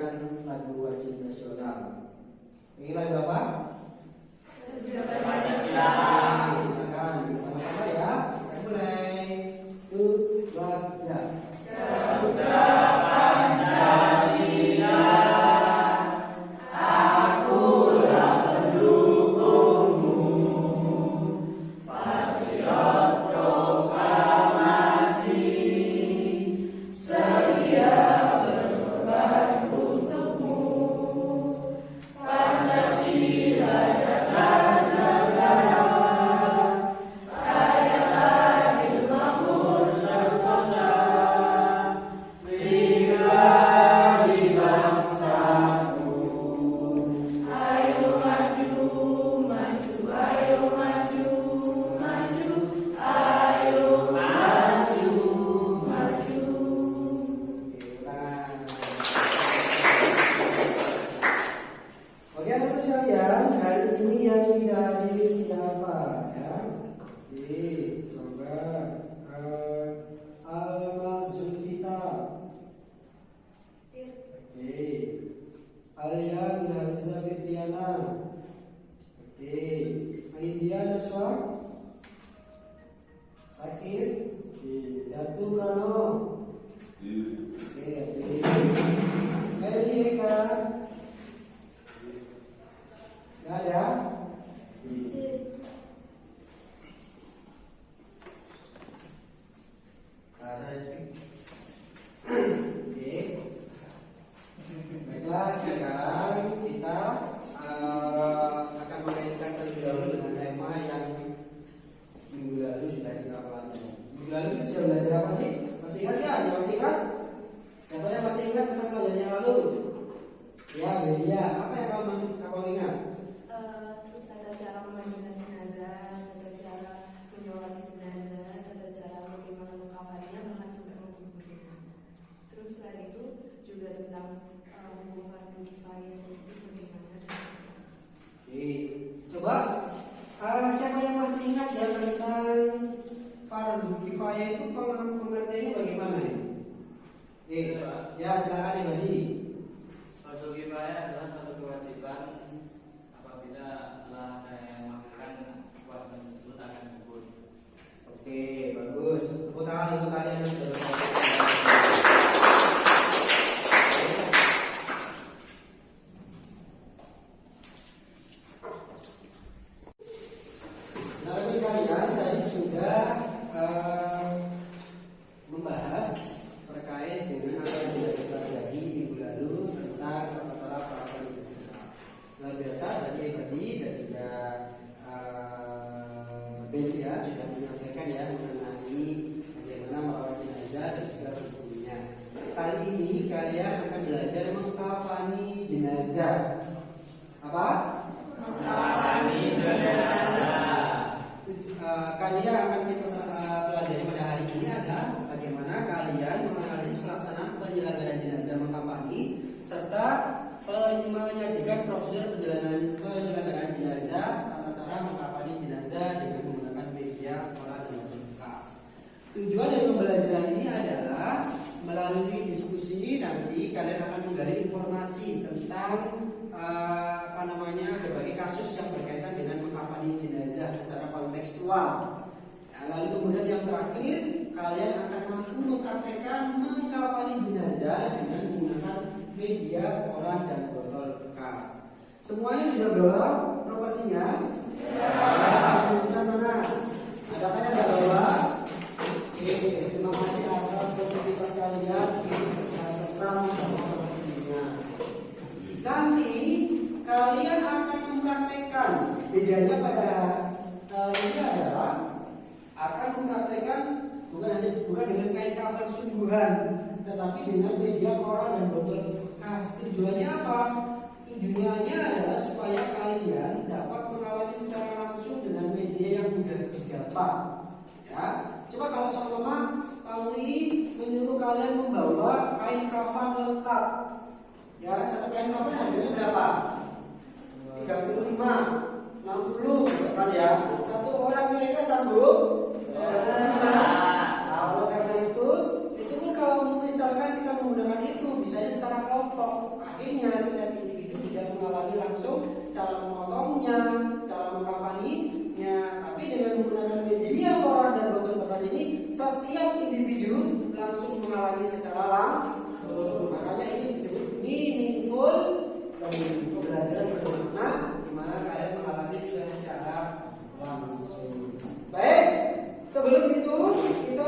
menyanyikan lagu wajib nasional. Ini lagu apa? Silakan sama-sama ya. Kita mulai. 1, 2, 3. Siapa yang masih ingat ya tentang fardu kifayah itu pengertiannya bagaimana ya? Ya silakan ya Badi. Fardu kifayah adalah satu kewajiban apabila telah yang melakukan kewajiban tersebut akan gugur. Oke, bagus. Tepuk tangan untuk kalian yang sudah membahas terkait dengan apa yang sudah kita pelajari minggu lalu tentang tata cara perawatan internasional. Luar biasa tadi Badi dan juga Belia sudah menyampaikan ya mengenai bagaimana merawat jenazah dan juga hukumnya. Kali ini kalian akan belajar mengkafani jenazah. Apa? Mengkafani jenazah. Kalian akan kita pelajari pada hari ini adalah bagaimana kalian menganalisis pelaksanaan penyelenggaraan jenazah mengkafani serta menyajikan prosedur penyelenggaraan jenazah, tata cara mengkafani jenazah dengan menggunakan media olah dan bekas. Tujuan dari pembelajaran ini adalah melalui diskusi nanti kalian akan menggali informasi tentang berbagai kasus yang berkaitan dengan mengkafani jenazah secara kontekstual. Lalu kemudian yang terakhir kalian akan mampu mempraktekkan mengkafani jenazah dengan menggunakan media olah dan botol bekas. Semuanya sudah bawa propertinya? Tunjukkan mana? Adakah yang tidak bawa? Oke, terima kasih atas produktivitas kalian serta propertinya. Nanti kalian akan mempraktekkan. Bedanya pada ini adalah akan mempraktekkan bukan dengan kain kafan sungguhan, tetapi dengan media koran dan botol bekas. Tujuannya apa? Tujuannya adalah supaya kalian dapat mengalami secara langsung dengan media yang mudah didapat. Ya, coba kalau sama kamu ini menyuruh kalian membawa kain kafan lengkap. Ya, satu kain kafan harganya berapa? 35, 60 kan ya. Satu orang kira-kira sanggup? Nah, oleh karena itu pun kalau misalkan kita menggunakan itu bisa secara kelompok. Akhirnya setiap individu langsung mengalami secara langsung. Makanya ini disebut meaningful learning, pembelajaran bermakna di mana kalian mengalami secara langsung. Baik, sebelum itu kita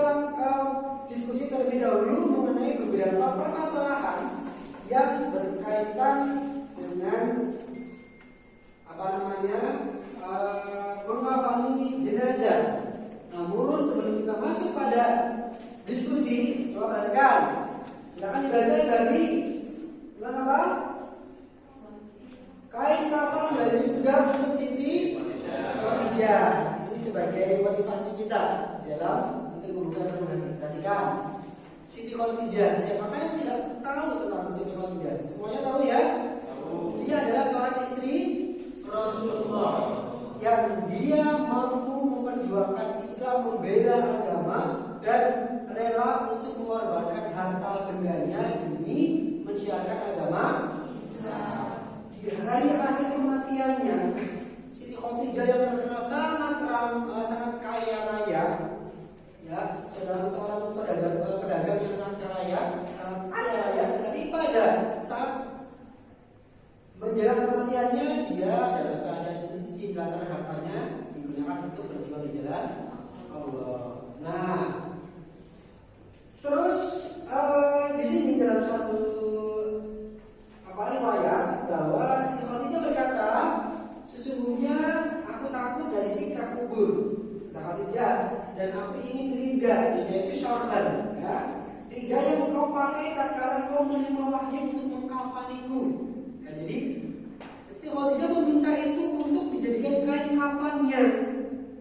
diskusi terlebih dahulu mengenai beberapa permasalahan yang berkaitan dengan menghafali jenazah. Namun sebelum kita masuk pada diskusi, coba perhatikan. Silakan dibaca tadi tentang apa? Kain kafan dari surga untuk Siti Khadijah. Ini sebagai motivasi kita dalam untuk membuka rumah. Perhatikan. Siti Khadijah. Siapakah yang tidak tahu tentang Siti Khadijah? Semuanya tahu ya? Dia adalah seorang istri Rasulullah yang dia mampu memperjuangkan Islam, membela agama dan rela untuk mengorbankan harta bendanya demi mensiarkan agama Islam. Di hari akhir kematiannya, Siti Khadijah yang terkenal sangat kaya raya, ya, seorang pedagang yang sangat kaya raya, tetapi pada saat menjelang kematiannya dia dalam keadaan miskin lantaran hartanya digunakan untuk berjuang di jalan Allah. Nah, terus di sini dalam satu riwayat bahwa Siti Khadijah berkata, sesungguhnya aku takut dari siksa kubur. Kata Khadijah, dan aku ingin ridha itu syarban, ya, ridha yang kau pakai tatkala kau menerima wahyu untuk mengkafaniku. Nah, jadi Siti Khadijah meminta itu untuk dijadikan kain kafannya.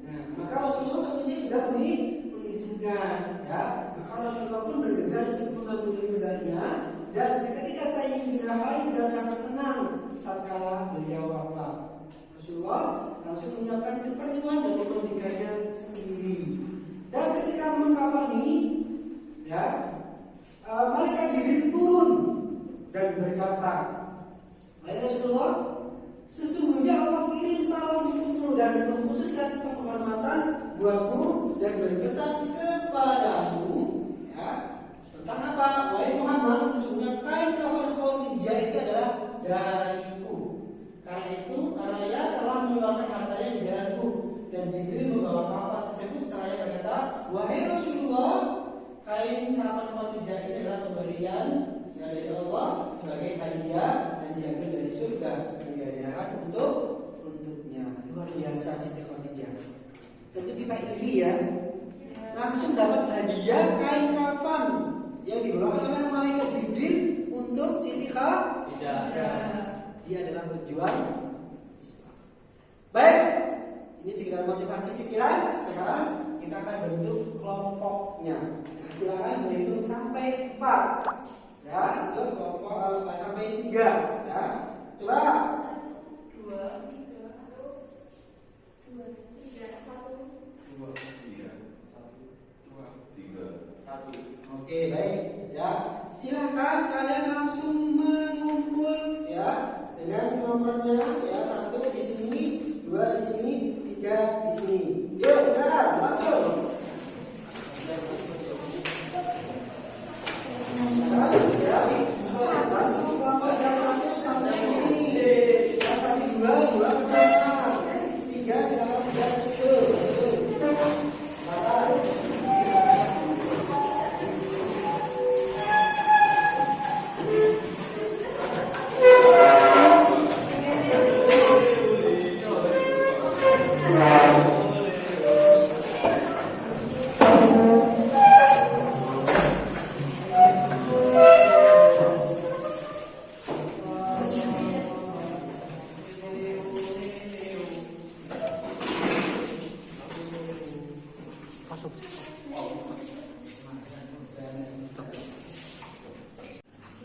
Nah, maka Rasulullah tentunya tidak mengizinkan, ya. Maka Rasulullah pun bergegas untuk mengambil ridhanya. Dan seketika Sayyidah Khadijah sangat senang tatkala beliau wafat. Rasulullah langsung menyiapkan keperluan dan memandikannya sendiri. Dan ketika mengkafani, ya, malaikat Jibril turun dan berkata, "Wahai Rasulullah, sesungguhnya Allah kirim salam untukmu dan mengkhususkan penghormatan buatmu dan berpesan kepadamu, ya, tentang apa? Wahai Muhammad, sesungguhnya kain kafan Khadijah itu adalah dariku. Karena ia telah mengeluarkan hartanya di jalanku." Dan Jibril membawa kafan tersebut seraya berkata, "Wahai Rasulullah, kain kafan Khadijah ini adalah pemberian dari Allah sebagai hadiah dan diambil dari surga yang dihadiahkan untuknya." Luar biasa Siti Khadijah. Tentu kita iri ya. Langsung dapat hadiah kain kafan yang dibawakan oleh malaikat Jibril untuk Siti Khadijah. Dia adalah berjuang Islam. Baik, ini sekedar motivasi sekilas. Sekarang kita akan bentuk kelompoknya. Nah, silakan berhitung sampai 4. Ya, untuk kelompok sampai 3. Ya, coba. 2, 3, 1, 2, 3. Oke, baik. Ya, silakan kalian langsung mengumpul, ya, dengan nomornya, ya, 1 di sini, 2 di sini, 3 di sini. Yuk, silakan langsung. Langsung kelompok yang 1 sampai sini. Yang tadi 2 ke sana. 3 silakan 3 ke situ.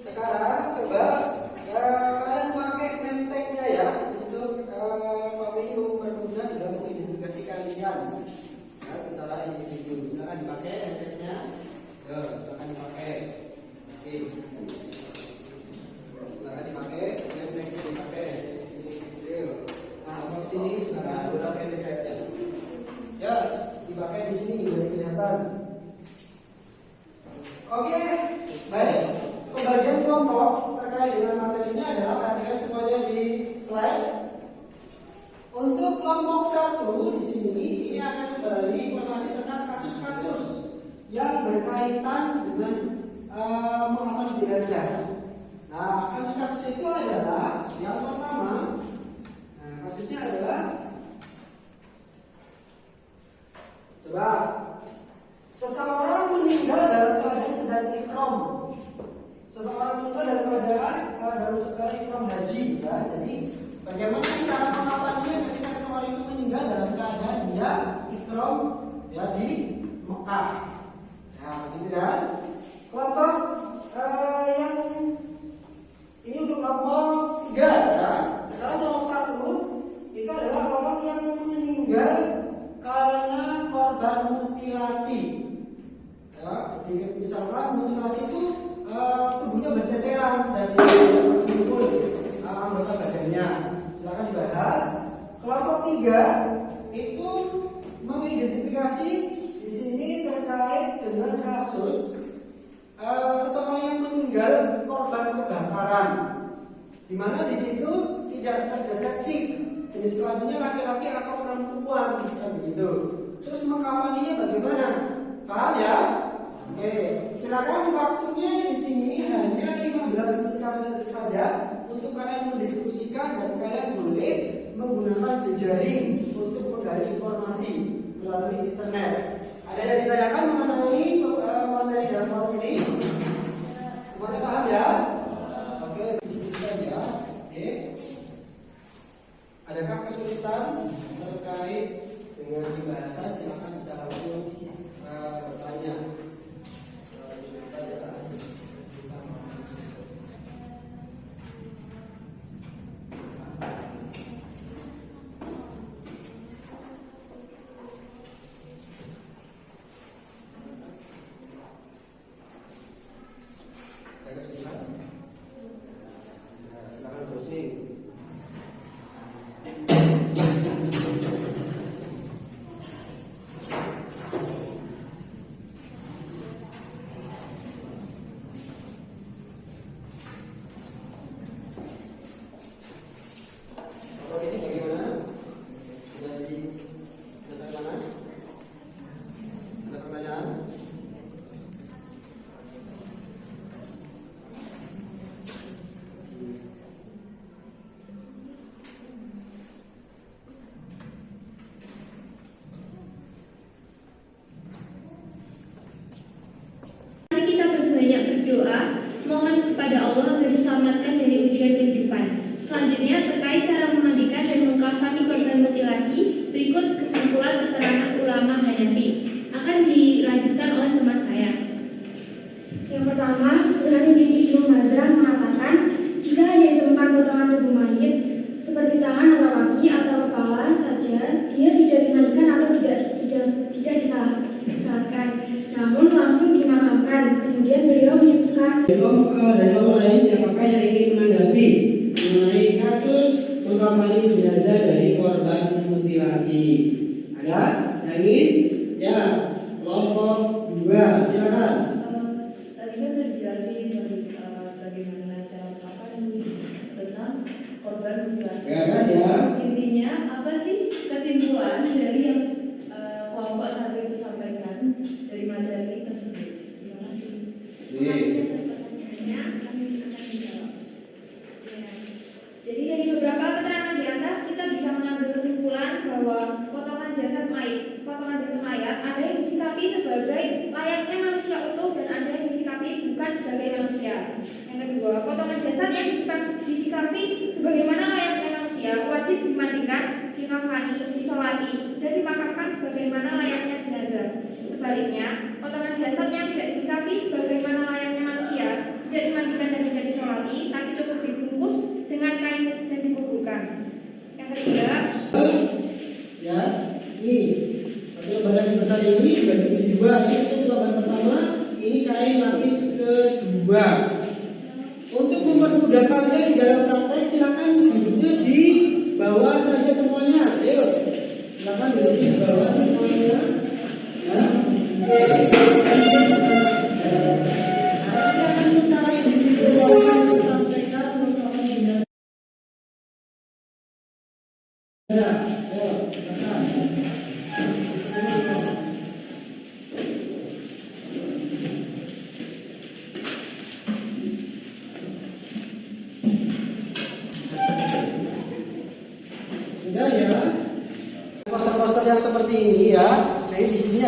Sekarang coba kalian pakai nemteknya ya untuk kami mempermudah dalam mengidentifikasi kalian, ya, secara individu. Silakan dipakai nemteknya. Ya, silakan dipakai. Oke. Silakan dipakai nemteknya dipakai. Yuk. Nah, ke sini silakan dipakai nemteknya. Ya, dipakai di sini biar kelihatan. Oke, baik. Pembagian kelompok terkait dengan materinya adalah perhatikan semuanya di slide. Untuk kelompok 1 di sini ini akan kembali informasi tentang kasus-kasus yang berkaitan dengan menghafal jenazah. Nah, kasus-kasus itu adalah yang pertama. Nah, kasusnya adalah coba seseorang meninggal dalam keadaan sedang ihram. Seseorang meninggal dalam keadaan dalam ihram haji, ya. Jadi bagaimana cara pengapalannya ketika seseorang itu meninggal dalam keadaan dia ihram ya di Mekah. Ya, begitu kan? Kelompok yang ini untuk kelompok 3 ya. Sekarang kelompok 1 itu adalah kelompok yang meninggal karena korban mutilasi. Ya, misalkan mutilasi itu tubuhnya berceceran dan terkumpul anggota badannya. Silakan dibahas. Kelompok 3 itu mengidentifikasi di sini terkait dengan kasus seseorang yang meninggal korban kebakaran, di mana di situ tidak terdeteksi jenis kelaminnya laki-laki atau perempuan, kan begitu. Terus mengkafaninya bagaimana? Paham ya? Oke, silakan waktunya di sini hanya 15 menit saja untuk kalian mendiskusikan dan kalian boleh menggunakan jejaring untuk menggali informasi melalui internet. Ada yang ditanyakan mengenai materi dalam forum ini? Semuanya paham ya? Oke, diskusikan ya. Oke. Adakah kesulitan terkait dengan pembahasan? Silakan bisa langsung bertanya. Silakan terus nih. Berdoa, mohon kepada Allah agar diselamatkan dari ujian kehidupan. Selanjutnya, terkait cara memandikan dan mengkafani korban mutilasi, berikut kesimpulan keterangan ulama Hanafi. Akan dilanjutkan oleh teman saya. Yang pertama, Burhanuddin Ibnu Mazhab mengatakan, jika hanya ditemukan potongan tubuh mayit seperti tangan atau kaki atau kepala saja, dia tidak dimandikan atau tidak disalatkan, namun langsung dimakamkan. Kemudian beliau menyebutkan dari kelompok lain siapakah yang ingin menanggapi mengenai kasus mengkafani jenazah dari korban mutilasi? Ada yang ingin? Ya, kelompok 2 silakan. Tadi kan sudah dijelasin bagaimana cara mengkafani tentang korban mutilasi. Ya. Intinya apa sih kesimpulan dari yang kelompok satu itu sampaikan dari materi tersebut? Terima kasih. Atas pertanyaannya, kami akan menjawab. Ya. Jadi dari beberapa keterangan di atas kita bisa mengambil kesimpulan bahwa potongan jasad mayat ada yang disikapi sebagai layaknya manusia utuh dan ada yang disikapi bukan sebagai manusia. Yang kedua, potongan jasad yang disikapi sebagaimana layaknya manusia wajib dimandikan, dikafani, disolati, dan dimakamkan sebagaimana layaknya jenazah. Sebaliknya, potongan jasad yang tidak disikapi sebagaimana layaknya manusia tidak dimandikan dan tidak disolati, tapi cukup dibungkus dengan kain dan dikuburkan. Yang ketiga, Ya, ini satu badan besar ini bagi kedua, ini untuk gambar pertama, ini kain lapis kedua. Untuk mempermudah kalian di dalam praktek, silakan duduknya di bawah saja semuanya. Ayo, silakan duduk di bawah semuanya. Ya.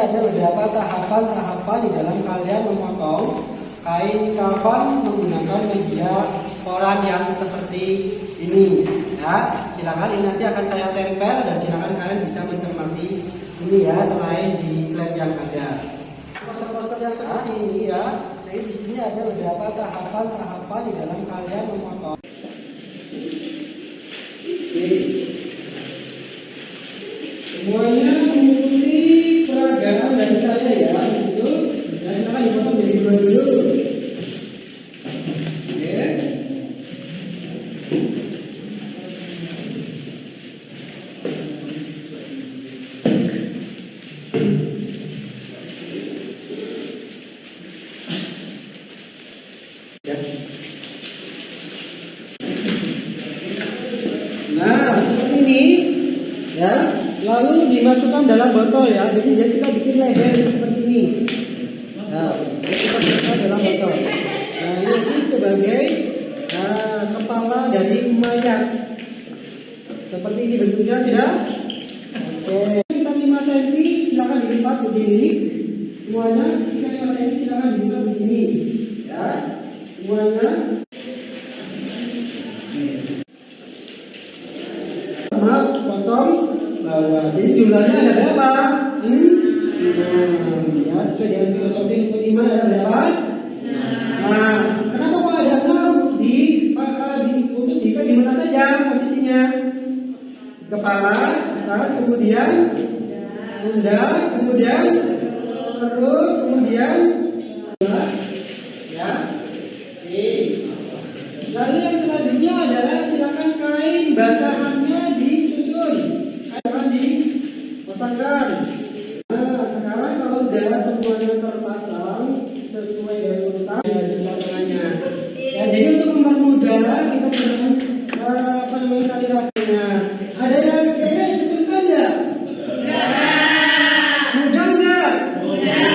ada beberapa tahapan-tahapan di dalam kalian memotong kain kafan menggunakan media koran yang seperti ini. Ya, silakan ini nanti akan saya tempel dan silakan kalian bisa mencermati ini ya selain di slide yang ada. Poster-poster yang seperti ini ya. Jadi di sini ada beberapa tahapan-tahapan di dalam kalian memotong. Semuanya mengikuti peragaan dari saya ya, itu. Dan silakan dipotong jadi dua dulu. Oke. Ya. Nah, seperti ini ya. Lalu dimasukkan dalam botol ya. Jadi kita bikin leher seperti ini. Nah, kita masukkan dalam botol. Nah, ini sebagai kepala dari mayat. Seperti ini bentuknya sudah. Oke. Kita 5 cm silakan dilipat begini. Semuanya sekitar 5 cm silakan dilipat begini. Ya. Semuanya sama potong bawah. Jadi jumlahnya ada berapa? Ya, sesuai dengan filosofi hukum iman ada berapa? Nah, kenapa kok ada 6 untuk jika di mana saja posisinya? Kepala, atas, kemudian pundak, kemudian perut, kemudian ya. Oke. Lalu yang selanjutnya adalah silakan kain basahannya disusun. Akan dipasangkan. Nah, sekarang kalau udah semuanya terpasang sesuai dengan urutan ya jembatannya. Ya, jadi untuk mempermudah kita gunakan tali rapatnya. Ada yang kayaknya kesulitan ya? Mudah enggak? Mudah.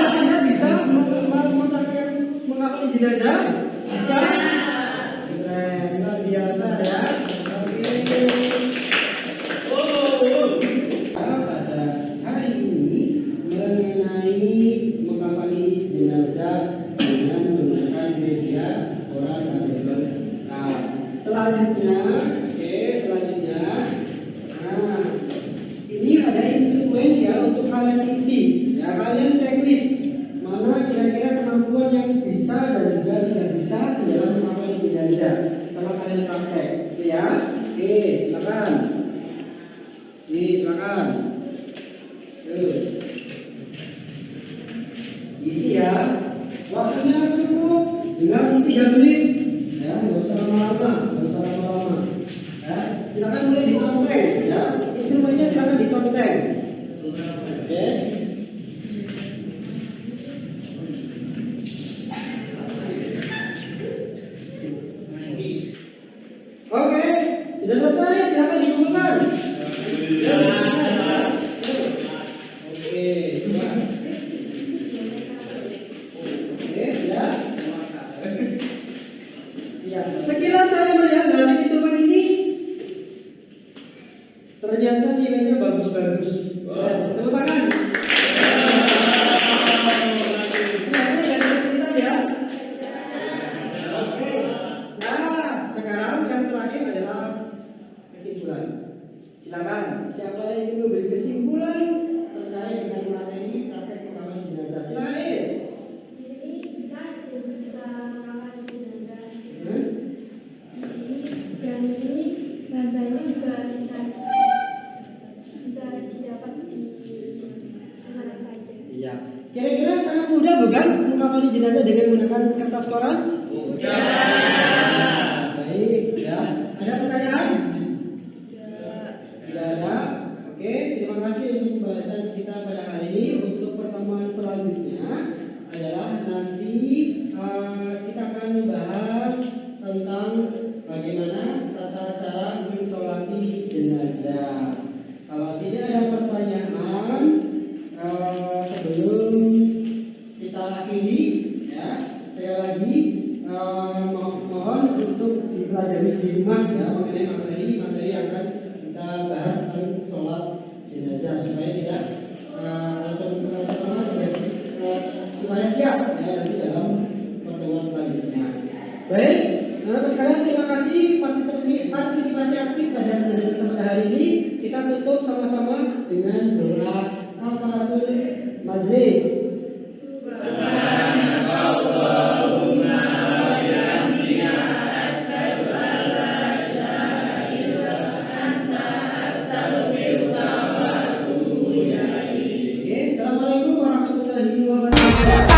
Anda bisa menghafal jenazah? Bisa? Keren, luar biasa ya. Pada hari ini mengenai mengkafani jenazah dengan menggunakan media koran dan paper. Nah, selanjutnya, nah, ini ada instrumen ya untuk kalian isi. Ya, kalian checklist mana kira-kira kemampuan yang bisa dan juga tidak bisa dalam mengkafani jenazah setelah kalian praktek. Oke ya. Oke, silakan. Silakan. Isi ya. Waktunya cukup tinggal 3 menit. Ya, nggak usah lama-lama. Ya, silakan mulai diconteng. Ya, instrumennya silakan diconteng. Oke. Oke, sudah selesai. Silakan dikumpulkan. Oke, ya. Ya, sekilas saya melihat dari instrumen ini ternyata nilainya bagus-bagus. Tepuk tangan. Ya. Oke. Nah, sekarang yang terakhir adalah kesimpulan. Silakan, siapa yang ingin memberi kesimpulan terkait dengan materi praktek mengkafani jenazah? Silakan, Is. Dan ini bahannya juga bisa didapat di mana saja. Iya. Kira-kira sangat mudah bukan mengkafani jenazah dengan menggunakan kertas koran? Mudah. Baik, ya. Ada pertanyaan? Tidak ada. Oke, terima kasih untuk pembahasan kita pada hari ini. Untuk pertemuan selanjutnya adalah nanti kita akan membahas tentang bagaimana tata cara mensolati jenazah. Kalau tidak ada pertanyaan sebelum kita akhiri, ya, saya lagi mohon untuk dipelajari di rumah ya mengenai materi yang akan kita bahas tentang sholat jenazah supaya tidak supaya siap ya nanti dalam pertemuan selanjutnya. Baik, Bapak sekalian terima kasih partisipasi aktif pada pembelajaran kita pada hari ini. Kita tutup sama-sama dengan doa kafaratul majelis. Assalamualaikum warahmatullahi wabarakatuh.